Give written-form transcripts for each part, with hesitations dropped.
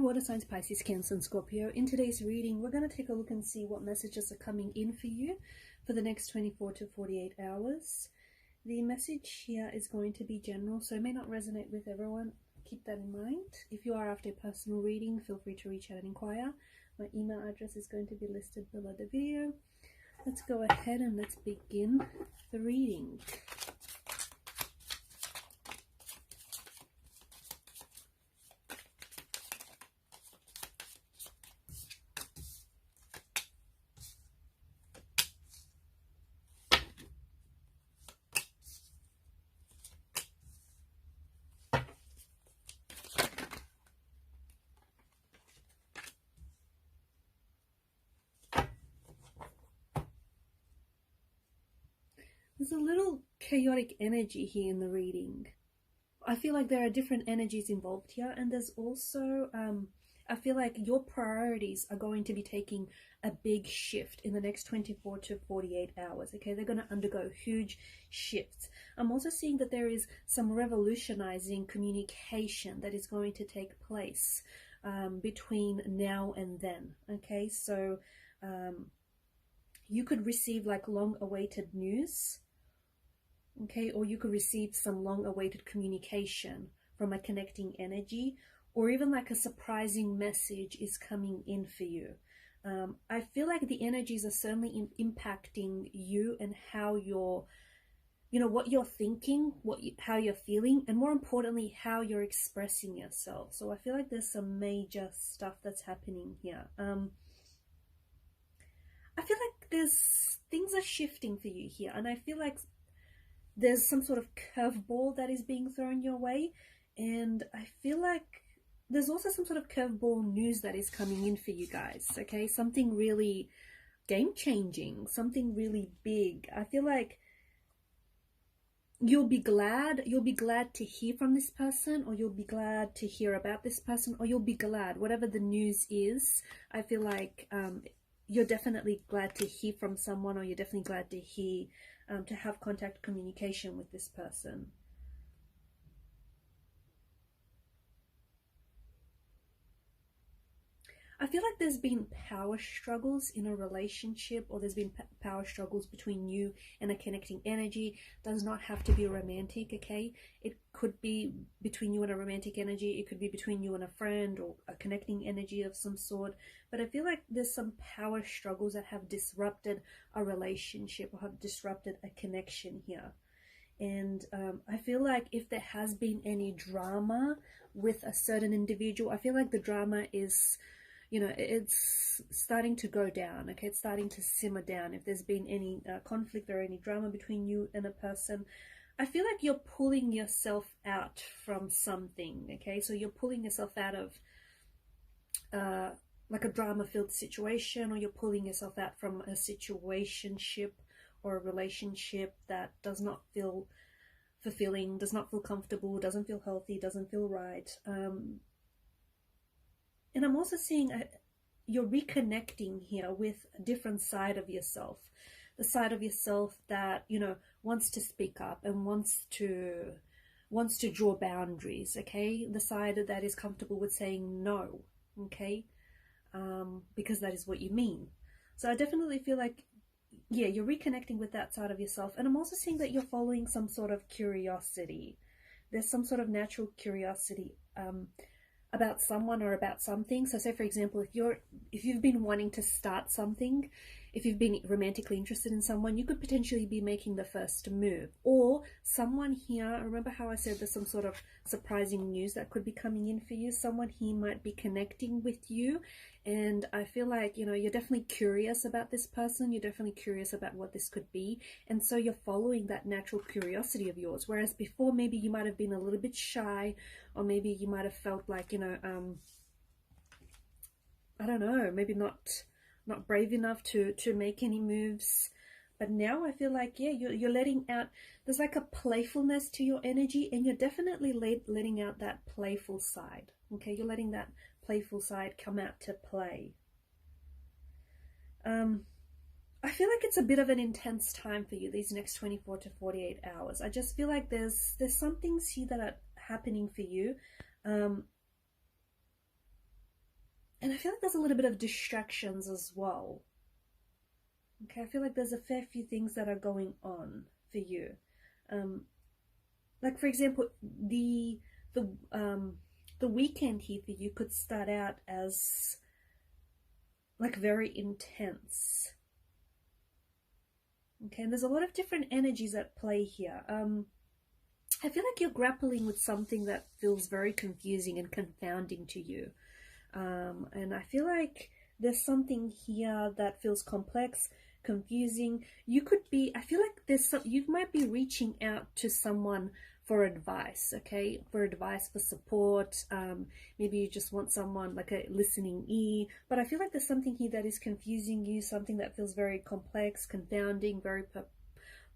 water signs, Pisces, Cancer and Scorpio. In today's reading, we're going to take a look and see what messages are coming in for you for the next 24 to 48 hours. The message here is going to be general, so it may not resonate with everyone. Keep that in mind. If you are after a personal reading, feel free to reach out and inquire. My email address is going to be listed below the video. Let's go ahead and let's begin the reading. There's a little chaotic energy here in the reading. I feel like there are different energies involved here, and there's also, I feel like your priorities are going to be taking a big shift in the next 24 to 48 hours, okay? They're going to undergo huge shifts. I'm also seeing that there is some revolutionizing communication that is going to take place between now and then, okay? So you could receive like long-awaited news, okay, or you could receive some long-awaited communication from a connecting energy, or even like a surprising message is coming in for you. I feel like the energies are certainly impacting you and how you're, what you're thinking, how you're feeling, and more importantly, how you're expressing yourself. So I feel like there's some major stuff that's happening here. I feel like things are shifting for you here, and I feel like there's some sort of curveball that is being thrown your way, and I feel like there's also some sort of curveball news that is coming in for you guys, okay? Something really game-changing, something really big. I feel like you'll be glad to hear from this person, or you'll be glad to hear about this person, or you'll be glad, whatever the news is. I feel like you're definitely glad to hear from someone, or you're definitely glad to hear to have contact communication with this person. I feel like there's been power struggles in a relationship, or there's been power struggles between you and a connecting energy. Does not have to be romantic, okay? It could be between you and a romantic energy. It could be between you and a friend, or a connecting energy of some sort. But I feel like there's some power struggles that have disrupted a relationship, or have disrupted a connection here. And I feel like if there has been any drama with a certain individual, I feel like the drama is, it's starting to go down, okay? It's starting to simmer down. If there's been any conflict or any drama between you and a person, I feel like you're pulling yourself out from something, okay? So you're pulling yourself out of like a drama-filled situation, or you're pulling yourself out from a situationship or a relationship that does not feel fulfilling, does not feel comfortable, doesn't feel healthy, doesn't feel right. And I'm also seeing you're reconnecting here with a different side of yourself. The side of yourself that, wants to speak up and wants to draw boundaries, okay? The side that is comfortable with saying no, okay? Because that is what you mean. So I definitely feel like, yeah, you're reconnecting with that side of yourself. And I'm also seeing that you're following some sort of curiosity. There's some sort of natural curiosity about someone or about something. So say, for example, if you've been wanting to start something, if you've been romantically interested in someone, you could potentially be making the first move. Or someone here, remember how I said there's some sort of surprising news that could be coming in for you? Someone here might be connecting with you, and I feel like, you're definitely curious about this person. You're definitely curious about what this could be, and so you're following that natural curiosity of yours. Whereas before, maybe you might have been a little bit shy, or maybe you might have felt like, I don't know, maybe not brave enough to make any moves. But now I feel like, yeah, you're letting out, there's like a playfulness to your energy, and you're definitely letting out that playful side, okay? You're letting that playful side come out to play. I feel like it's a bit of an intense time for you, these next 24 to 48 hours. I just feel like there's some things here that are happening for you. And I feel like there's a little bit of distractions as well. Okay, I feel like there's a fair few things that are going on for you. Like for example, the weekend here for you could start out as like very intense. Okay, and there's a lot of different energies at play here. I feel like you're grappling with something that feels very confusing and confounding to you. And I feel like there's something here that feels complex, confusing. You could be, I feel like you might be reaching out to someone for advice, okay? For advice, for support. Maybe you just want someone like a listening ear. But I feel like there's something here that is confusing you, something that feels very complex, confounding, very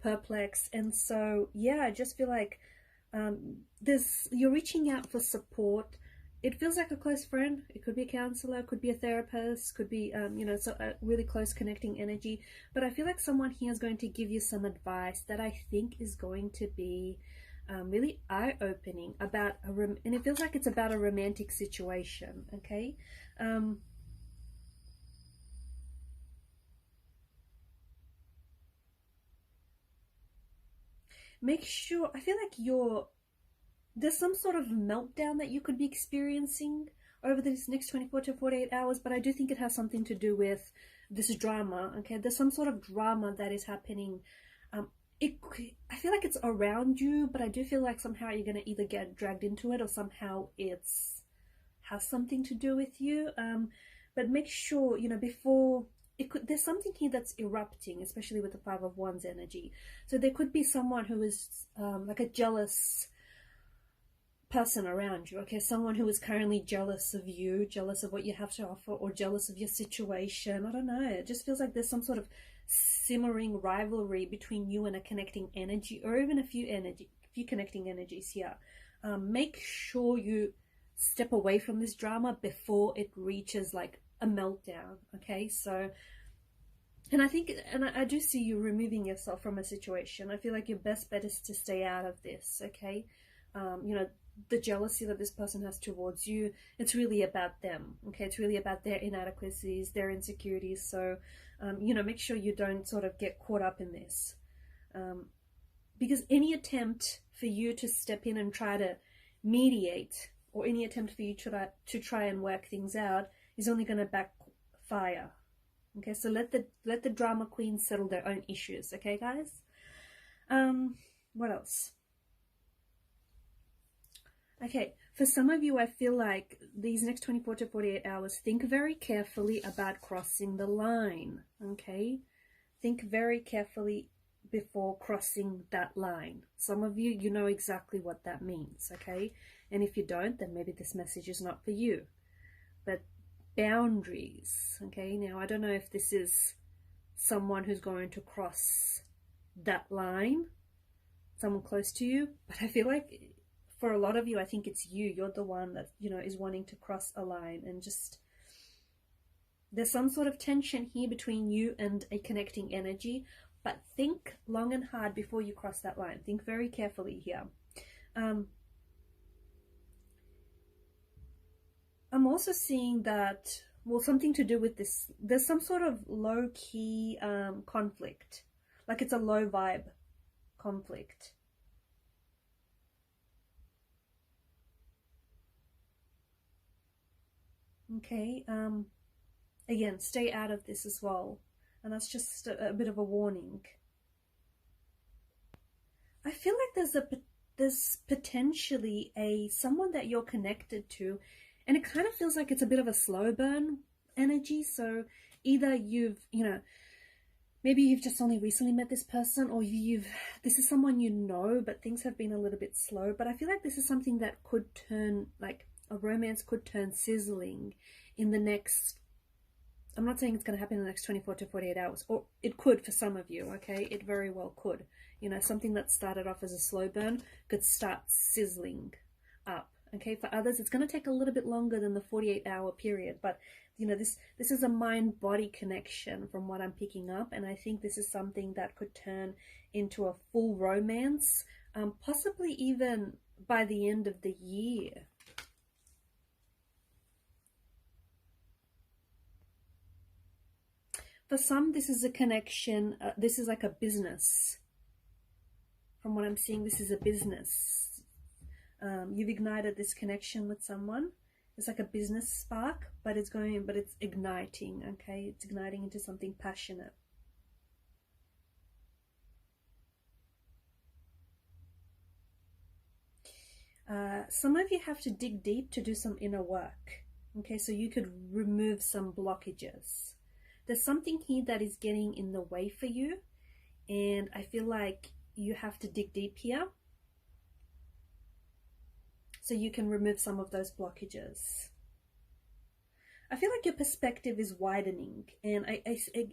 perplexed. And so, yeah, I just feel like you're reaching out for support. It feels like a close friend. It could be a counselor, could be a therapist, could be, so a really close connecting energy. But I feel like someone here is going to give you some advice that I think is going to be really eye-opening about and it feels like it's about a romantic situation, okay? Make sure, I feel like there's some sort of meltdown that you could be experiencing over this next 24 to 48 hours, but I do think it has something to do with this drama, okay? There's some sort of drama that is happening. I feel like it's around you, but I do feel like somehow you're going to either get dragged into it or somehow has something to do with you. But make sure, before there's something here that's erupting, especially with the Five of Wands energy. So there could be someone who is like a jealous person around you, okay? Someone who is currently jealous of you, jealous of what you have to offer, or jealous of your situation. I don't know. It just feels like there's some sort of simmering rivalry between you and a connecting energy, or even a few connecting energies here. Make sure you step away from this drama before it reaches like a meltdown, okay? So, and I do see you removing yourself from a situation. I feel like your best bet is to stay out of this, okay? The jealousy that this person has towards you, it's really about them, okay? It's really about their inadequacies, their insecurities. So make sure you don't sort of get caught up in this, because any attempt for you to step in and try to mediate, or any attempt for you to try and work things out, is only going to backfire, okay? So let the drama queens settle their own issues, okay, guys? What else? Okay, for some of you, I feel like these next 24 to 48 hours, think very carefully about crossing the line, okay? Think very carefully before crossing that line. Some of you, you know exactly what that means, okay? And if you don't, then maybe this message is not for you. But boundaries, okay? Now, I don't know if this is someone who's going to cross that line, someone close to you, but I feel like for a lot of you, I think it's you. You're the one that, is wanting to cross a line, and just there's some sort of tension here between you and a connecting energy, but think long and hard before you cross that line. Think very carefully here. I'm also seeing that, well, something to do with this, there's some sort of low-key conflict, like it's a low vibe conflict. Okay, again, stay out of this as well. And that's just a bit of a warning. I feel like there's potentially someone that you're connected to, and it kind of feels like it's a bit of a slow burn energy. So either maybe you've just only recently met this person, or this is someone you know, but things have been a little bit slow. But I feel like this is something that could turn, like a romance could turn sizzling in the next, I'm not saying it's going to happen in the next 24 to 48 hours, or it could for some of you, okay? It very well could. Something that started off as a slow burn could start sizzling up, okay? For others, it's going to take a little bit longer than the 48-hour period, but this is a mind-body connection from what I'm picking up, and I think this is something that could turn into a full romance, possibly even by the end of the year. For some, this is a connection. This is like a business. From what I'm seeing, this is a business. You've ignited this connection with someone. It's like a business spark, but it's igniting, okay? It's igniting into something passionate. Some of you have to dig deep to do some inner work, okay? So you could remove some blockages. There's something here that is getting in the way for you, and I feel like you have to dig deep here so you can remove some of those blockages. I feel like your perspective is widening, and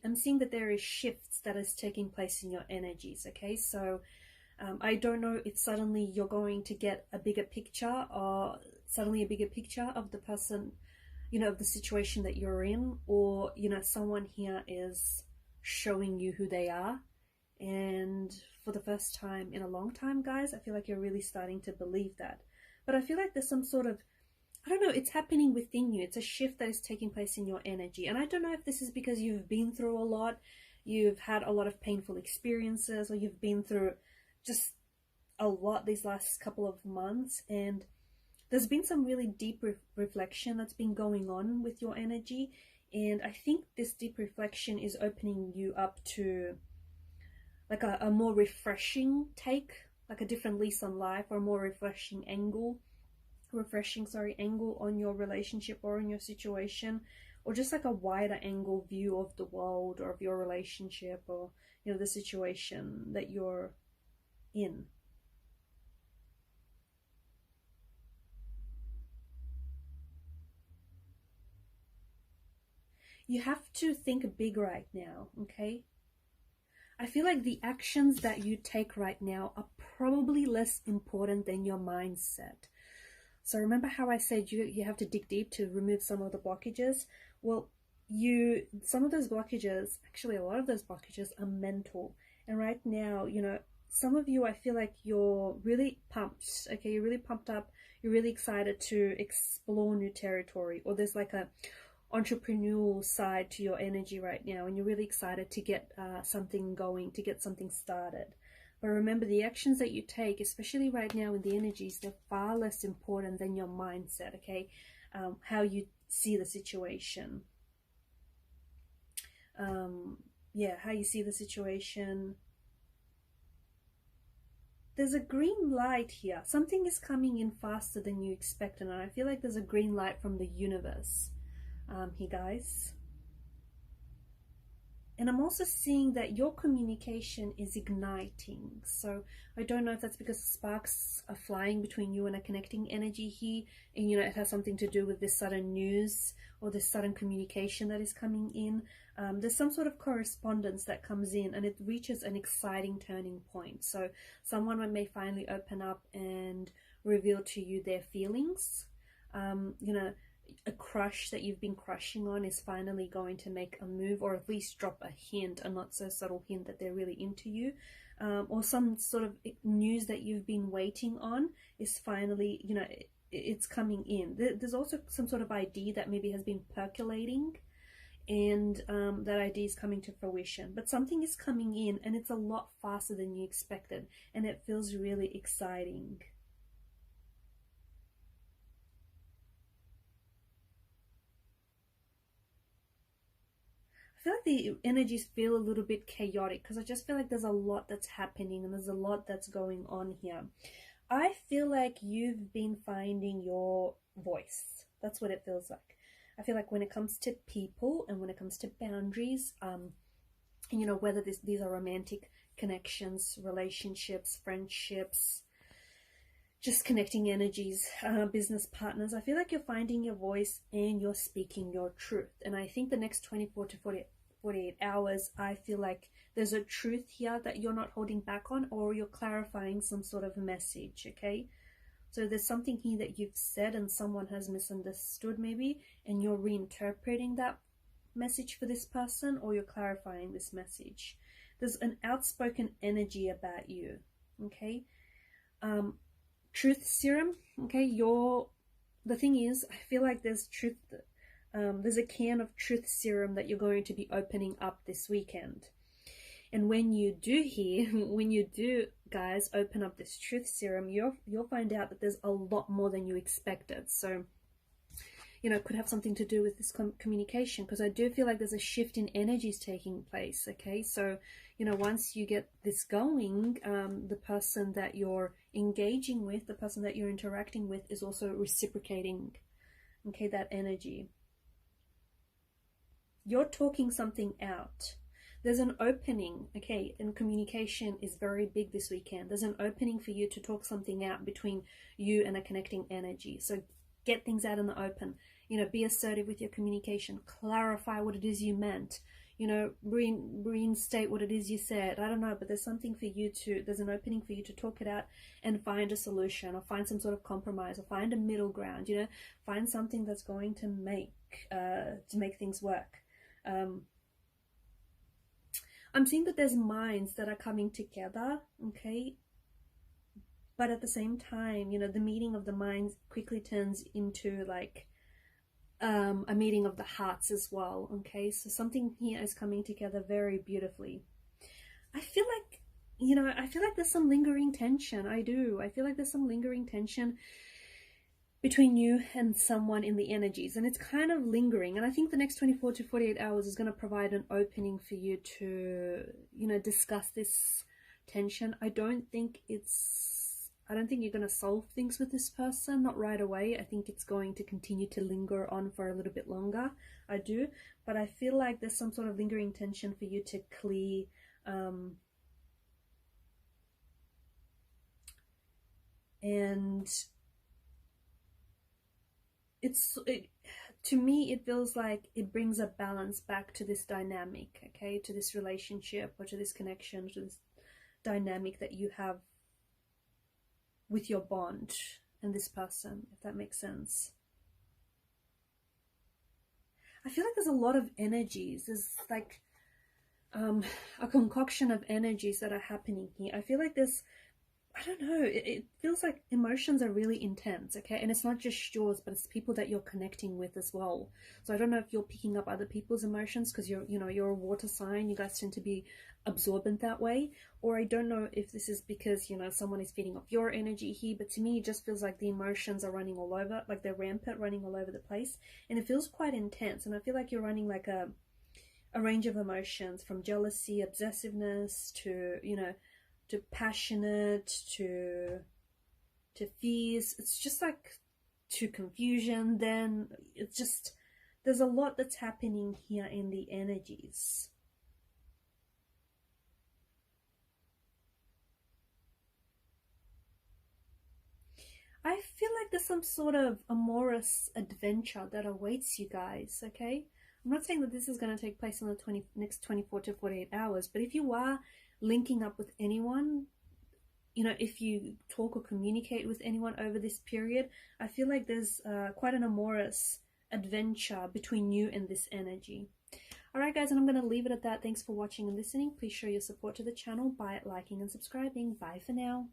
I'm seeing that there is shifts that is taking place in your energies, okay? So I don't know if suddenly you're going to get a bigger picture, or suddenly a bigger picture of the person, you know, of the situation that you're in, or, you know, someone here is showing you who they are. And for the first time in a long time, guys, I feel like you're really starting to believe that. But I feel like there's some sort of, I don't know, it's happening within you. It's a shift that is taking place in your energy. And I don't know if this is because you've been through a lot, you've had a lot of painful experiences, or you've been through just a lot these last couple of months, and there's been some really deep reflection that's been going on with your energy. And I think this deep reflection is opening you up to like a more refreshing take, like a different lease on life, or a more refreshing angle on your relationship or in your situation, or just like a wider angle view of the world or of your relationship, or, you know, the situation that you're in. You have to think big right now, okay? I feel like the actions that you take right now are probably less important than your mindset. So remember how I said you have to dig deep to remove some of the blockages? Well, some of those blockages, actually a lot of those blockages are mental. And right now, you know, some of you, I feel like you're really pumped, okay? You're really pumped up. You're really excited to explore new territory, or there's like a entrepreneurial side to your energy right now, and you're really excited to get something going, to get something started. But remember, the actions that you take, especially right now in the energies, they're far less important than your mindset, okay? How you see the situation. Yeah, how you see the situation. There's a green light here. Something is coming in faster than you expected, and I feel like there's a green light from the universe here, guys. And I'm also seeing that your communication is igniting. So I don't know if that's because sparks are flying between you and a connecting energy here, and, you know, it has something to do with this sudden news or this sudden communication that is coming in. There's some sort of correspondence that comes in, and it reaches an exciting turning point. So someone may finally open up and reveal to you their feelings. You know, a crush that you've been crushing on is finally going to make a move, or at least drop a hint, a not so subtle hint that they're really into you. Or some sort of news that you've been waiting on is finally, you know, it's coming in. There's also some sort of idea that maybe has been percolating, and that idea is coming to fruition. But something is coming in, and it's a lot faster than you expected, and it feels really exciting. I feel like the energies feel a little bit chaotic, because I just feel like there's a lot that's happening, and there's a lot that's going on here. I feel like you've been finding your voice. That's what it feels like. I feel like when it comes to people, and when it comes to boundaries, and, you know, whether these are romantic connections, relationships, friendships, just connecting energies, business partners, I feel like you're finding your voice and you're speaking your truth. And I think the next 24 to 48 hours, I feel like there's a truth here that you're not holding back on, or you're clarifying some sort of message, okay? So there's something here that you've said and someone has misunderstood maybe, and you're reinterpreting that message for this person, or you're clarifying this message. There's an outspoken energy about you, okay? Truth serum, okay? The thing is, I feel like there's truth There's a can of truth serum that you're going to be opening up this weekend. And when you do when you do, guys, open up this truth serum, you'll find out that there's a lot more than you expected. So, you know, it could have something to do with this communication, because I do feel like there's a shift in energies taking place, okay? So, you know, once you get this going, the person that you're engaging with, the person that you're interacting with is also reciprocating, okay, that energy. You're talking something out. There's an opening, okay, and communication is very big this weekend. There's an opening for you to talk something out between you and a connecting energy. So get things out in the open. You know, be assertive with your communication. Clarify what it is you meant. You know, reinstate what it is you said. I don't know, but there's something for you to, there's an opening for you to talk it out and find a solution, or find some sort of compromise, or find a middle ground, you know, find something that's going to make things work. I'm seeing that there's minds that are coming together, okay? But at the same time, you know, the meeting of the minds quickly turns into like a meeting of the hearts as well, okay? So something here is coming together very beautifully. I feel like, you know, I feel like there's some lingering tension. I do. I feel like there's some lingering tension between you and someone in the energies, and it's kind of lingering. And I think the next 24 to 48 hours is going to provide an opening for you to, you know, discuss this tension. I don't think you're going to solve things with this person, not right away. I think it's going to continue to linger on for a little bit longer. I do, but I feel like there's some sort of lingering tension for you to clear. And to me, it feels like it brings a balance back to this dynamic, okay, to this relationship, or to this connection, to this dynamic that you have with your bond and this person, if that makes sense. I feel like there's a lot of energies. There's like a concoction of energies that are happening here. I feel like there's, I don't know, it feels like emotions are really intense, okay? And it's not just yours, but it's people that you're connecting with as well. So I don't know if you're picking up other people's emotions because you're a water sign. You guys tend to be absorbent that way. Or I don't know if this is because, you know, someone is feeding off your energy here, but to me it just feels like the emotions are running all over, like they're rampant, running all over the place. And it feels quite intense. And I feel like you're running like a range of emotions, from jealousy, obsessiveness, to, you know, to passionate, to fears. It's just like to confusion. Then it's just, there's a lot that's happening here in the energies. I feel like there's some sort of amorous adventure that awaits you guys, okay? I'm not saying that this is going to take place in the next 24 to 48 hours, but if you are linking up with anyone, you know, if you talk or communicate with anyone over this period, I feel like there's quite an amorous adventure between you and this energy. Alright guys, and I'm going to leave it at that. Thanks for watching and listening. Please show your support to the channel by liking and subscribing. Bye for now.